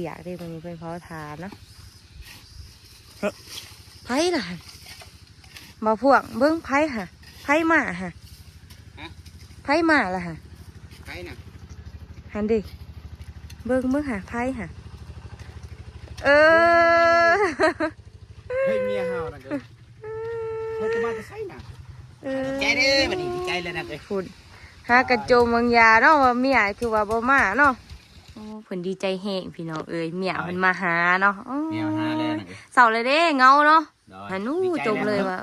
อยากได้ตรงนี้เป็นเผาทานเนาะไผ่ล่ะมาพวกเบิ้งไผ่ค่ะไผ่มาค่ะไผ่มาล่ะค่ะไผ่น่ะหันดิเบิ้งค่ะไผ่ค่ะเฮ้ยเมียเฮาน่ะเด้อเฮ้ยจะมาจะใส่น่ะใจเด้อบัดนี้ดีใจเลยนะเด้อฝุ่นหากระโจมบางยาเนาะว่าเมียคือว่าบ่มาเนาะโอ้เพิ่นดีใจแฮงพี่น้องเอ้ยเมียเพิ่นมาหาเนาะเมียหาแล้วน่ะเศร้าเลยเด้เงาเนาะหันนู้จบเลยว่า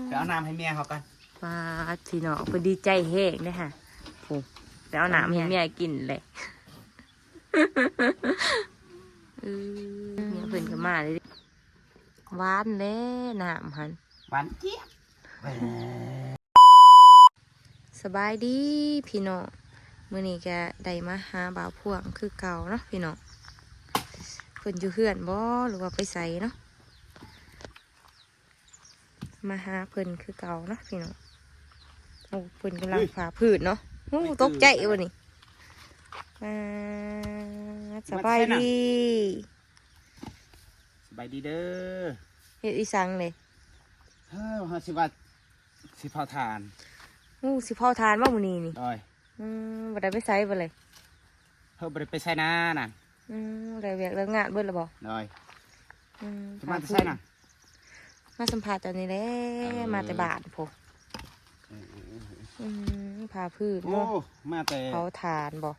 ไปเอาน้ำให้เมียเขากันมาพี่น้องเพิ่นดีใจแฮงเด้อค่ะโอ้ไปเอาน้ำให้เมียกินเลยเมียเพิ่นก็มาเลยหวานเด้น้ำหันหวานเจี๊ยบสบายดีพี่น้องมื้อนี้ก็ได้มาหาบ่าวพวงคือเก่าเนาะพี่น้องเพิ่นอยู่เฮือนบ่หรือว่าไปไสเนาะมาหาเพิ่นคือเก่าเนาะพี่น้องโอ้เพิ่นกำลังฝ่าพืชเนาะโอ้ตกใจวะนี่สบายดีสบายดีเด้อเฮ็ดอีสังเลยเฮ้ยสิว่าสิเผาถ่านสิเผาทานบ่มื้อนี้นี่โอ้ยบ่ได้ไปไสบ่เลยเฮ้ยบ่ได้ไปใส่นาน่ะได้เวียกเลิกงานเบิดแล้วบ่โอ้ยจะมาจะใส่น่ะมาสัมภาษณ์ตอนนี้แหละมาแต่บ้านพวกพาพืชโอ้มาแต่เผาทานบ่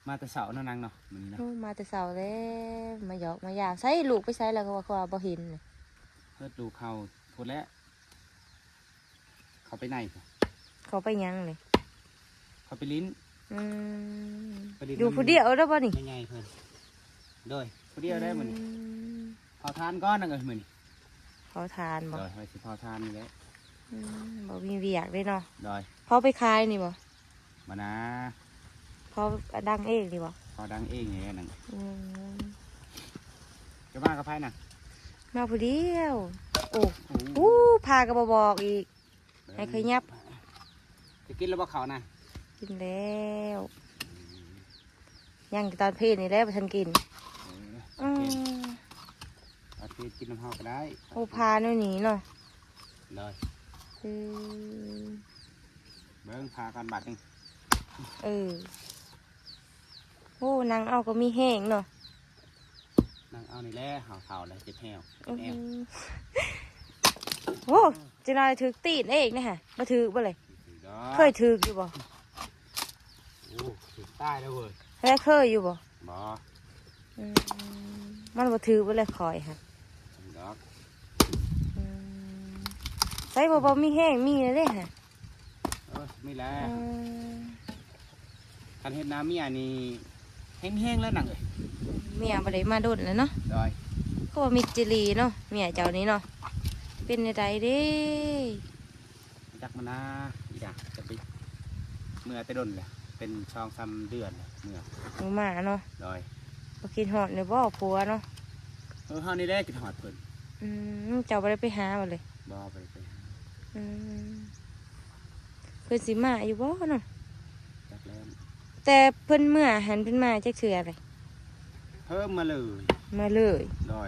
มาแต่เสาร์นั่นนังเนาะมื้อนี้เนาะมาแต่เช้าแล้วมาหยอกมายามใส่ลูกไปใส่แล้วก็ว่าบ่เห็นเพิ่นดูเขาพูดแล้วเขาไปไหนเขาไปยังเลยเขาไปลิ้นอยู่ผู้เดียวได้ป่ะนี่ไงเพิ่นโดยผู้เดียวได้เหมือนเผาทานก้อนนึงเลยเหมือนเผาทานบ่โดยไปสิเผาทานนี่แหละบ่มีเวียกได้เนาะโดยเขาไปขายนี่บ่มานะเขาดังเองนี่บ่เขาดังเองไงนั่นจะมากับไพ่น่ะมาผู้เดียวโอ้พากระบอกอีกให้เคยยับจะกินแล้วบ่เขาน่ะกินแล้วยังตอนเพลนี่แล้วฉันกินอาทิตย์กินน้ำเฮาก็ได้โอ้พาโน่นนี่เนาะเลยเบิ้งพากันบาดนึงโอ้นางเอาก็มีแห้งเนาะนางเอานี่แหละเห่าเลยเจ็บแห้วโอ้จะนายถือตีนเองนะฮะมาถือบ่เลยเคยถืออยู่บ่โอ้ถือใต้แล้วเว้ยแล้วเคยอยู่บ่มันบ่ถือบ่เลยคอยค่ะใส่บ่มีแห้งมีเลยฮะไม่แล้วคันเห็ดน้ำเมียนี่แห้งแล้วหนังเลยเมียบ่ได้มาดุนเลยเนาะได้ก็มีจิรีเนาะเมียเจ้านี้เนาะเป็นอะไรเด้จักมานะอีด่าจะไปเมื่อไปดนเลยเป็นช่อง3 เดือนเมื่อมาเนาะได้บ่กินหอดเลยบ่ผัวเนาะเฮานี่ได้กินหอดเพิ่นเจ้าบ่ได้ไปหาบ่เลยบ่ไปหาเพิ่นสิมาอยู่บ่เนาะจักแล้วแต่เพิ่นเมื่อหันเพิ่นมาจักเทื่ออะไรเพิ่มมาเลยได้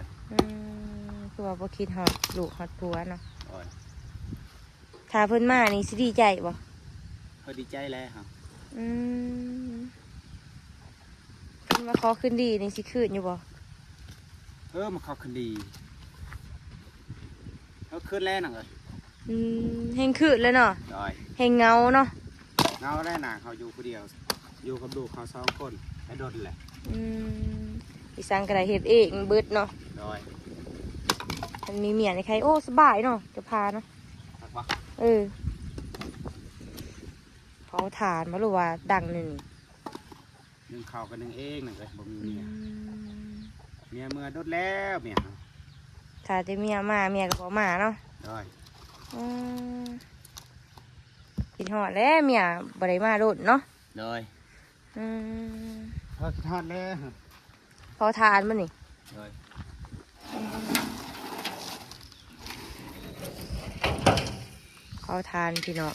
คือว่าบ่คิดฮอดลูกฮอดผัวเนาะถ้าเพิ่นมานี่สิดีใจบ่เพิ่นดีใจแล้วครับเพิ่นมาขอคืนดีนี่สิคืนอยู่บ่มาขอคืนดีคืนแล้วหนังเลยแห่งคืนแล้วเนาะแห่งเงาเนาะเงาได้หนาเขาอยู่คนเดียวอยู่กับลูกเขา2 คนให้โดนแหละอีสังกระไดเฮ็ดเองเบิดเนาะมันมีเมียในใครโอ้สบายเนาะจะพาเนาะเผาถ่านมาหรือว่าดัง1ข้าวกัน1เองหนึ่งเลยบ่มีเมียเมื่อโดนแล้วเมียถ้าจะเมียมาเมียก็บ่มาเนาะกินหอดแล้วเมียบ่ได้มาโดนเนาะพอทานแล้วพอทานมั้ยนี่พอทานพี่น้อง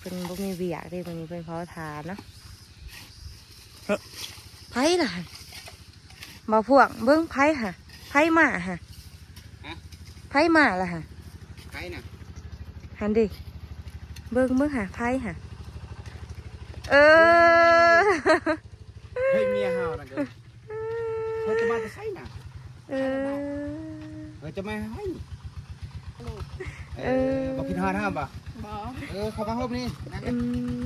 พิ่นบ่มีเวียกเด้มื้อนี้เพิ่นเผาทานเนาะเฮ้ยไผล่ะบ่พวกเบิ่งไผค่ะไผมาค่ะไผมาล่ะค่ะ ใครน่ะ หันดิเบิ่งหาไผค่ะเออ เฮ้ยเมียเฮาน่ะเด้อเฮ้ยจะมาจะใส่น่ะ เออ เฮ้ยจะมาให้ เออ บอกพี่ทอดห้ามป่ะ บ่ เข้ามาห้องนี่นั่ง อื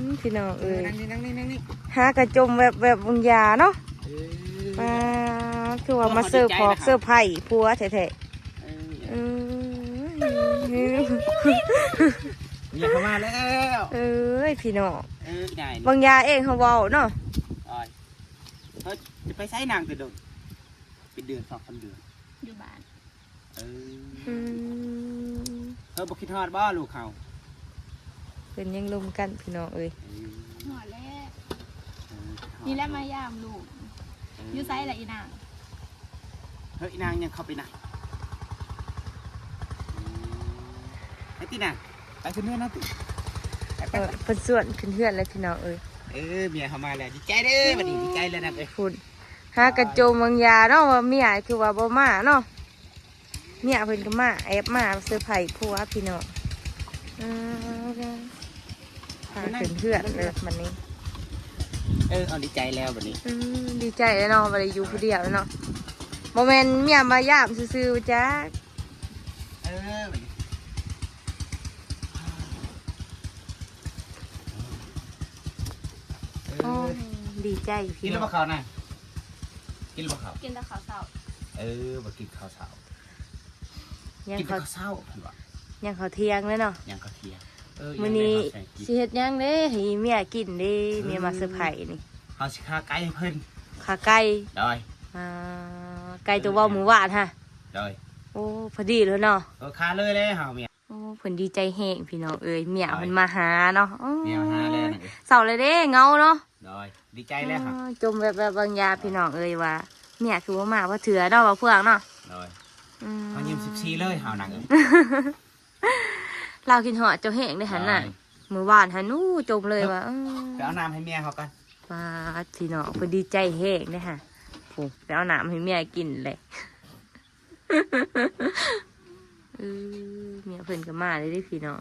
มพี่น้องเอ้ย นั่งนี่ หากระจมแบบบุญญาเนาะมาคือว่ามาเสิร์ฟพอกเสิร์ฟไผ่ผัวแท้ๆเออ เมียเข้ามาแล้ว เอ้ยพี่น้อง ได้ บางยาเองเขาเว้าเนาะ เฮ้ยจะไปใช้นางแต่เดินเป็นเดือน2-3เดือน อยู่บ้าน อืม เฮ้ยบอกคิดทอดบ่ลูกเขา เป็นยังลมกันพี่น้องเอ้ย หอแรกนี่แหละมายามลูกอยู่ไซส์ละอีนาง เฮ้ยนางยังเข้าไปนะไอ้ที่น่ะไปขึ้นเนื้อนะติ เพิ่นส่วนขึ้นเฮือนแล้วพี่น้องเอ้ย เมียเข้ามาแล้วดีใจเด้อวันนี้ดีใจแล้วนะเอ้ย พูดหากระโจมบางยาเนาะว่าเมียคือว่าบ่มาเนาะเมียเพิ่นก็มาแอบมาเซอร์ไพรส์ผัวพี่น้องพาขึ้นเฮือนเลยมันนี้ เอาดีใจแล้ววันนี้ ดีใจเลยเนาะบ่ได้อยู่ผู้เดียวเนาะบ่แม่นเมียมายามซื่อๆจ้า วันนี้ดีใจ กิ พี่ นแล้ว น้อ บ่ ง ข้าวน่ะกินแล้วบ่ข้าว กินแต่ข้าวเช้า บ่กินข้าวเช้า ยัง กินแต่ เขา ข้าวเช้าเพิ่นว่า ยังเขาเที่ยงเลยเนาะ ยังก็เที่ยง มื้อนี้ ยังได้ข้าวแกงกิน สิเฮ็ดหยังเด้ให้เมียกินเด้เมียมาเซอร์ไพรส์นี่ เขาสิฆ่าไก่ให้เพิ่น ขาไก่ ได้ อ่าไก่ตัวเว้าหมูหวานฮะ ได้ โอ้พอดีเลยเนาะ ฆ่าเลยเฮาเมีย โอ้เพิ่นดีใจแฮงพี่น้องเอ้ยเมียเพิ่นมาหาเนาะโอ้ เมียมาหาแล้วนะเอ้ย เศร้าเลยเด้เงาเนาะ ได้ดีใจแล้วครับ จมแบบบางยาพี่น้องเอ้ยว่าเมียคือว่ามาว่าเถื่อเนาะว่าเพื่องเนาะ ได้ อืม เขายิ้ม14เลยเฮานั่งเอ้ย เรากินหอดเจ้าแห้งได้หันน่ะ ได้ มือวานหันนู้จมเลยว่า ไปเอาน้ำให้เมียเขากัน มาพี่น้องเพิ่นดีใจแห้งได้ค่ะโอ้ไปเอาน้ำให้เมียกินเลยเมียเพิ่นก็มาเลยเด้พี่น้อง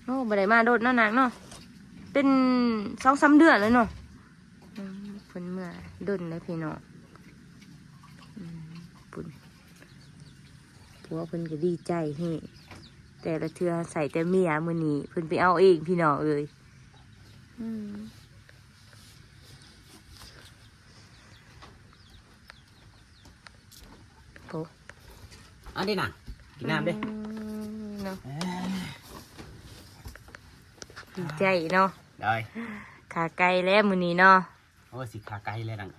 โอ้บ่ได้มาโดดเนาะนางเนาะเป็น2-3 เดือนแล้วเนาะเพิ่นเมื่อดนเลยพี่น้องปุ่นผัวเพิ่นก็ดีใจเฮ้แต่ละเทื่อใส่แต่เมียมื้อนี้เพิ่นไปเอาเองพี่น้องเอ้ยโอ้ เอาดิน่ะกินน้ำดิ เนาะดีใจเนาะ ได้ ขาไก่แล้วมื้อนี้เนาะ โอ้สิขาไก่เลยนั่ง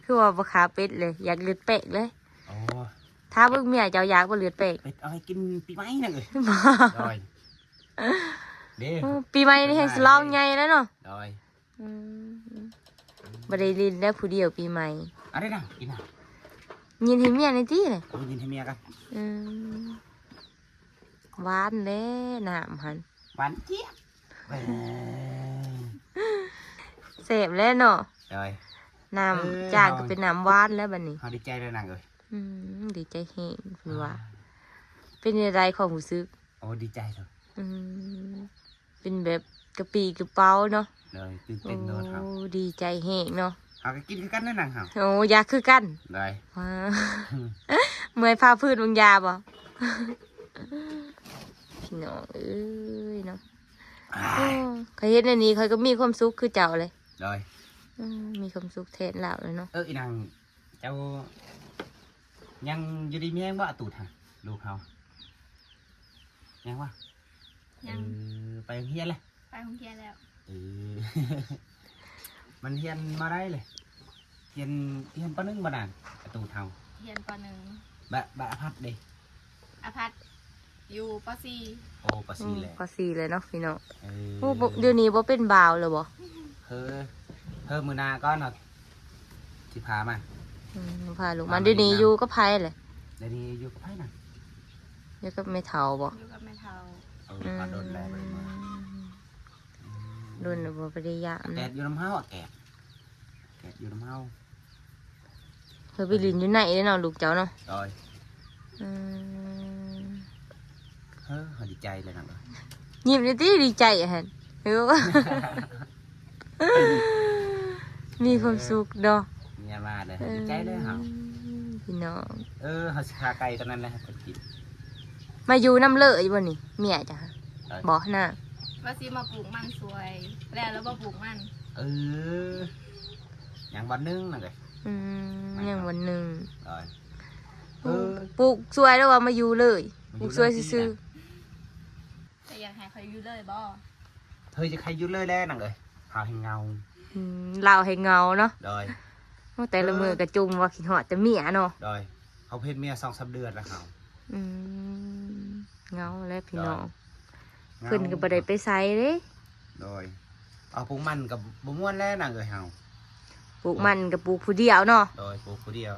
คือว่าบ่ขาเป็ดเลย อยากเลือดเป็ดเลย โอ้ ถ้าเบิ่งเมียเจ้าอยากบ่เลือดเป็ด ไปเอาให้กินปีใหม่นั่งเอ้ย บ่ ได้เด้ ปีใหม่นี่ให้สลองใหญ่แล้วเนาะ ได้ บ่ได้ลินแล้วผู้เดียวปีใหม่ เอาได้น่ะกินน่ะ ยินให้เมียในที่เลย เอาไปกินให้เมียกัน หวานเด้น้ำหัน หวานเจี๊ยบเว้ย เสพแล้วเนาะ ได้ น้ำจากก็เป็นน้ำหวานแล้วบัดนี้ เฮาดีใจเลยนั่งเอ้ย ดีใจแฮงเพิ่นว่า เป็นอะไรของผู้ซึก โอ้ดีใจเลย เป็นแบบกระปีกระเป๋าเนาะ เลยตื่นเต้นโดนครับ โอ้ดีใจแฮงเนาะ เฮาก็กินคือกันนั่นน่ะเฮา โอ้อยากคือกัน ได้ ว้า เมื่อยพาพืชบางยาบ่พี่น้องเอ้ยเนาะเคยเห็นอันนี้เขาก็มีความสุขคือเจ้าเลย ได้ มีความสุขแทนเราเลยเนาะ อีนางเจ้ายังอยู่ดีมีแรงบ่ตูดฮะลูกเฮายังวะ ยัง ไปโรงเรียนเลย ไปโรงเรียนแล้ว มันเฮียนมาได้เลยเฮียนปะนึงบ่นานตูดเฮา เรียนป .1 บะอพัดเด้ อภัทรอยู่ป โอ้ปะซีเลย พอสี่เลยเนาะพี่น้อง เอ โอ้บ่เดี๋ยวนี้บ่เป็นบ่าวเลยบ่ เพิ่มมือนาก็เนาะสิพามา พาลูกมาเดี๋ยวนี้อยู่ก็ไพ่เลย เดี๋ยวนี้อยู่กับไผน่ะ อยู่กับแม่เฒ่าบ่ .4 อยู่กับแม่เฒ่า โ พอโดนแล้วเลยมา โดนบ่ไปได้ยาม แก นะ ดอยู่น้ำเฮาอ่ะแกดอยู่น้ำเฮา เพิ่นไปลินอยู่ไหนเด้อเนาะลูกเจ้าเนาะ โดย อืม เขาดีใจเลยนะเลย ยิ้มเลยติดีใจอะหั่นเออ มีความสุขเนาะ เนี่ยมาเลยดีใจเลยเฮา พี่น้อง เฮาสิพาไก่ตอนนั้นแหละไปกิน มาอยู่น้ำเลยบ่นี่เมียจ้ะบ่น่ะ ว่าสิมาปลูกมันสวย แล้วบ่ปลูกมัน อย่างวันนึงนะเลย ยังวันหนึง rồi ปลูกสวยแล้วว่ามาอยู่เลยปลูกสวยซื่อ แต่อยากให้เขาอยู่เลยบ่ thôi chứ khay dưới lên nè rồi họ hình ngầu เล่าให้เงาเนาะ rồi แต่ละมือกระจุมว่าขี้หอดแต่เมียเนาะ rồi học hết mía xong sắp đưa ra hậu เงาแล้วพี่น้อง Ngầu. ขึ้นก็บ่ได้ไปไสเด้ rồi ở bụng mặnกับบม้วนแล้วนางเลยเฮา ปลูกมันกับปลูกผู้เดียวเนาะ rồi bụngผู้เดียว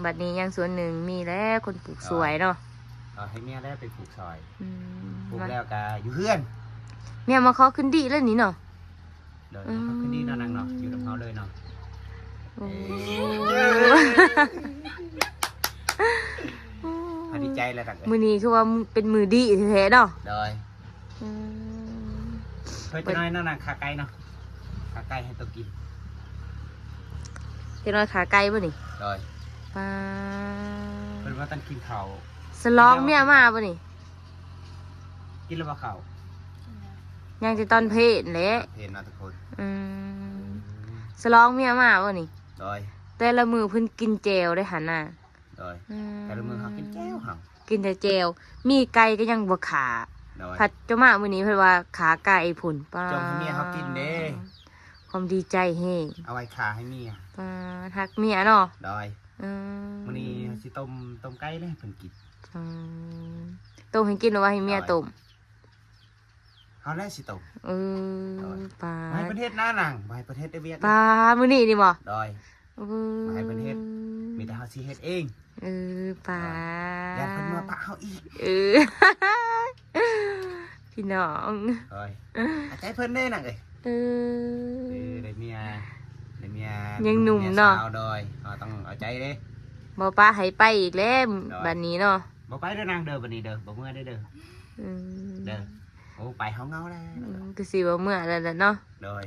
บัดนี้ยังส่วนหนึ่งมีแล้วคนปลูกสวยเนาะ ให้เมียแล้วไปปลูกซอย อืม ปลูกแล้วก็อยู่เพื่อน เมียมาขอขึ้นดีแล้วนี่เนาะ rồiเขาขึ้นนี่เนาะนางเนาะอยู่กับเขาเลยเนาะ โอ้ เขาดีใจแล้วนางเลย มือนี้คือว่าเป็นมือดีแท้ๆเนาะ rồi อืม thôi cho nói nó là khá cay nó khá cay hay tôi kìm เจ้าน้อยขาไกลบ่นี่ rồi ปลา เป็นว่าตั้งกินข้าว สลองเมียมาบ่นี่ กินแล้วว่าข้าว ยังจะตอนเพศแหละ เห็นเนาะทุกคน สลองเมียมาบ่นี่ rồi แต่ละมือเพิ่นกินแจวได้หันน่ะ rồi แต่ละมือเขากินแก้วเขา กินแต่แจวมีไก่ก็ยังบ่ขา rồi ผัดเจ้ามามื้อนี้เพิ่นว่าขาไก่ผุ่นป้า จงให้เมียเขากินเด้ ความดีใจแฮง เอาไว้ขาให้เมีย ป้าฮักเมียเนาะ rồi อืม มื้อนี้สิต้มไก่เลยเพิ่นกิน อืมต้มให้กินหรือว่าให้เมียต้ม เฮาแล้วสิต้ม เออป้า ไปประเทศหน้าหนังไปประเทศได้เวียด ป้ามื้อนี้นี่บ่ rồi เออ ไปประเทศ มีแต่เฮาสิเฮ็ดเอง เออป้า อย่าเพิ่นมาปะเฮาอีก เออ พี่น้อง rồi อาใจเพิ่นเด้นั่นเอ้ย เออ ได้เมีย ยังหนุ่มเนาะ มียสว rồi เฮาต้องเอาใจเด้ บ่ป้าให้ไปอีกแล้วบัดนี้เนาะ บ่ไปเด้อนางเด้อบัดนี้เด้อบ่เมื่อได้เด้อ อืม เด้อโอ้ไปเฮาเงาแล้ว คือสิว่าเมื่อแล้วล่ะเนาะ rồi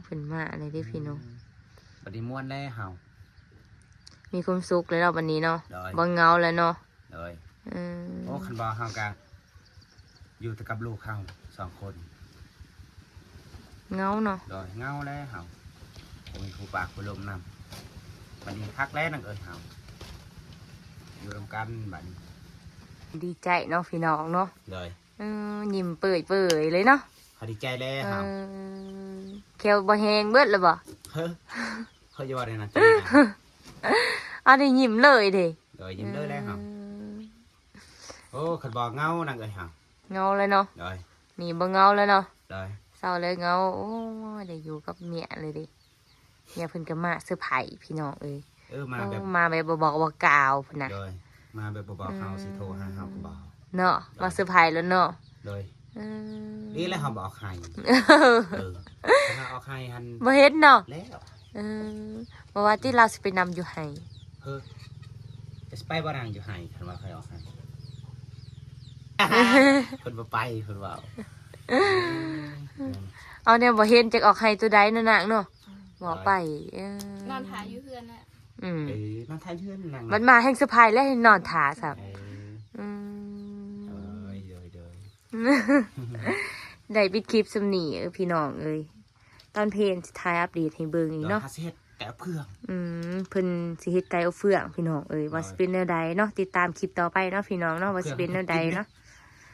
เพิ่นมาอะไรได้พี่น้อง บัดนี้ม่วนแล้วเฮา มีความสุขแล้วเนาะวันนี้เนาะ ได้ บ่เหงาแล้วเนาะ rồi อืม โอ้คันบ่เฮาก็อยู่แต่กับลูกเฮา2 คน เหงาเนาะ rồi เงาแล้วเฮาบ่มีผู้ปากผู้ลมนำบัดนี้คักแล้วนางเอ้ยเฮาอยู่ร่วมกันบัดนี้ ดีใจเนาะพี่น้องเนาะ rồi ยิ้มเปื่อยๆเลยเนาะ เขาดีใจแล้วเฮา แควบ่แห้งเบิดแล้วบ่ เฮ้อเขาจะว่าได้นะจ๊ะ อันนี้ยิ้มเลยเด้ rồiยิ้มเลยแล้วเฮาโอ้คันบ่เงานางเอ้ยเฮา เหงาเลยเนาะ rồi นี่บ่เหงาแล้วเนาะ rồi เศร้าเลยเหงาโอ้ยได้อยู่กับเมียเลยเดิเมียเพิ่นก็มาเซอร์ไพรส์พี่น้องเอ้ย มาแบบ มาแบบบ่บอกบ่กล่าวพุ่นน่ะ rồi มาแบบบ่บอกเฮาสิโทรหาเฮาก็บอก เนาะมาเซอร์ไพรส์แล้วเนาะ rồi อืม นี่แหละเฮาบอกให้ถ้าเอาให้หัน บ่เฮ็ดเนาะ แล้ว บ่ว่าที่เราสิไปนำอยู่ให้ เฮ้อจะไปบ่นางอยู่ให้คันว่าใครเอาให้เพิ่นบ่ไปเพิ่นว่า เอาเนี่ยบ่เห็นจักออกให้ตัวใดเนาะนางเนาะบอกไป นอนถ่ายอยู่เพื่อนน่ะ มาทายเพื่อนนาง มันมาแห่งเซอร์ไพรส์และให้นอนท่าซับ เด้อ ได้ปิดคลิปสำนีพี่น้องเอ้ยตอนเพลงสิถ่ายอัปเดตให้เบิ่งอีก เนาะ เนาะ หาเฮ็ดแต่เพื่อน เพิ่นสิเฮ็ดไก่เอาเฟืองพี่น้องเอ้ยว่าสิเป็นแนวใดเนาะติดตามคลิปต่อไปเนาะพี่น้องเนาะว่าสิเป็นแนวใดเนาะ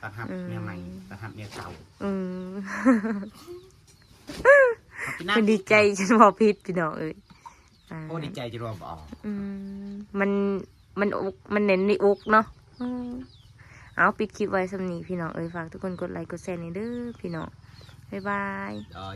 ตัดหับเมียใหม่ตัดหับเมียเก่า เพิ่นดีใจฉันบ่ผิดพี่น้องเอ้ย โอ้ดีใจจะรวมออก มันอกมันเน้นในอกเนาะเอาปิดคลิปไว้สำนีพี่น้องเอ้ยฝากทุกคนกดไลค์กดแชร์ในเด้อพี่น้องบ๊ายบาย rồi